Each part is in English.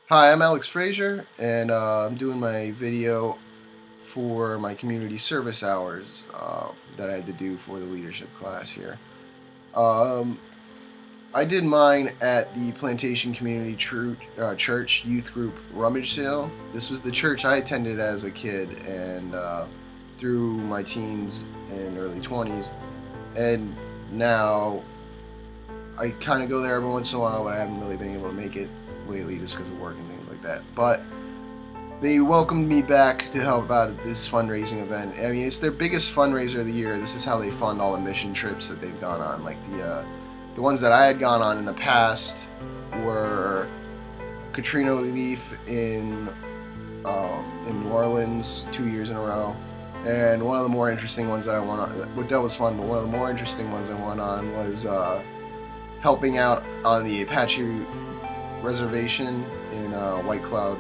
Hi, I'm Alex Fraser, and I'm doing my video for my community service hours that I had to do for the leadership class here. Um, I did mine at the Plantation Community Church Youth Group Rummage Sale. This was the church I attended as a kid and through my teens and early 20s, and now I kind of go there every once in a while, but I haven't really been able to make it lately just because of work and things like that. But they welcomed me back to help out at this fundraising event. I mean, it's their biggest fundraiser of the year. This is how they fund all the mission trips that they've gone on. Like the ones that I had gone on in the past were Katrina relief in New Orleans 2 years in a row. And one of the more interesting ones that I went on, that was fun, but one of the more interesting ones I went on was helping out on the Apache reservation in White Cloud,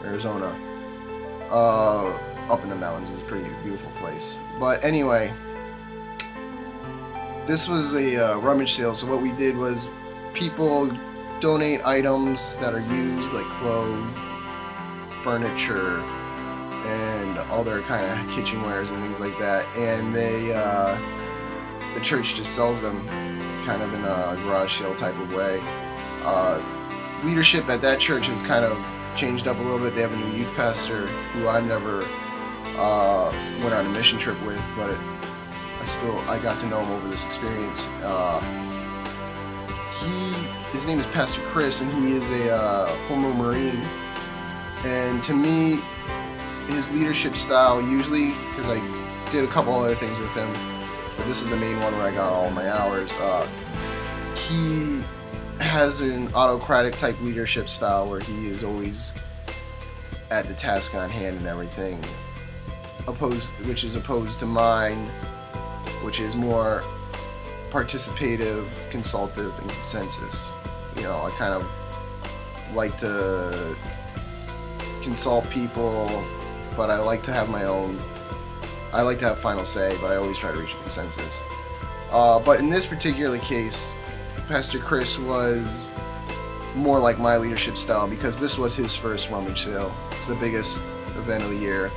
Arizona. Up in the mountains. It's a pretty beautiful place. But anyway, this was a rummage sale. So what we did was people donate items that are used, like clothes, furniture, and all their kind of kitchenwares and things like that. And the church just sells them kind of in a garage sale type of way. Leadership at that church has kind of changed up a little bit. They have a new youth pastor who I never went on a mission trip with, but I got to know him over this experience. His name is Pastor Chris, and he is a former Marine. And to me, his leadership style usually, because I did a couple other things with him, but this is the main one where I got all my hours. He has an autocratic type leadership style where he is always at the task on hand and everything, which is opposed to mine, which is more participative, consultative, and consensus. You know, I kind of like to consult people, but I like to have my own. I like to have final say, but I always try to reach a consensus. But in this particular case, Pastor Chris was more like my leadership style because this was his first rummage sale. It's the biggest event of the year.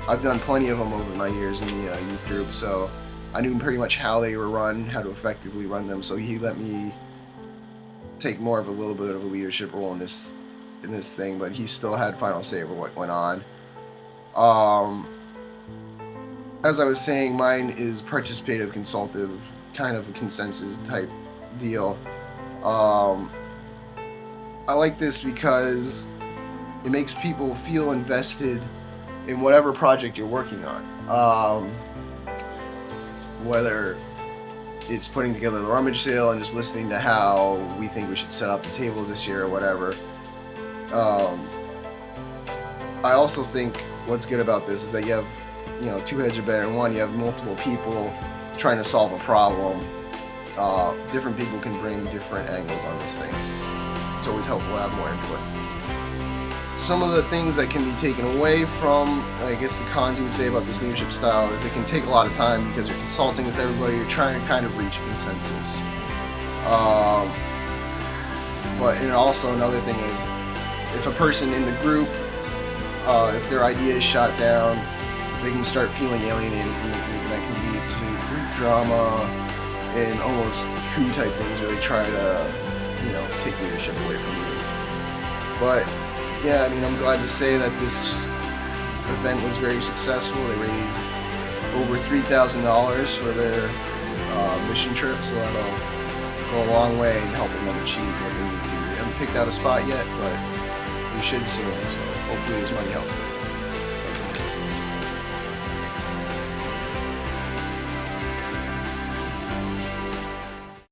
I've done plenty of them over my years in the youth group, so I knew pretty much how they were run, how to effectively run them. So he let me take more of a little bit of a leadership role in this thing, but he still had final say over what went on. As I was saying, mine is participative, consultative, kind of a consensus type deal. I like this because it makes people feel invested in whatever project you're working on. Whether it's putting together the rummage sale and just listening to how we think we should set up the tables this year or whatever. I also think what's good about this is that you have, two heads are better than one. You have multiple people trying to solve a problem. Different people can bring different angles on this thing. It's always helpful to have more input. Some of the things that can be taken away from, I guess the cons you would say about this leadership style is it can take a lot of time because you're consulting with everybody, you're trying to kind of reach a consensus. And also another thing is, if a person in the group, if their idea is shot down, they can start feeling alienated from the group, and that can lead to group drama and almost coup type things where they try to, take leadership away from you. But yeah, I mean, I'm glad to say that this event was very successful. They raised over $3,000 for their mission trip, so that'll go a long way in helping them achieve what they need to. They haven't picked out a spot yet, but they should soon, so hopefully this money helps them.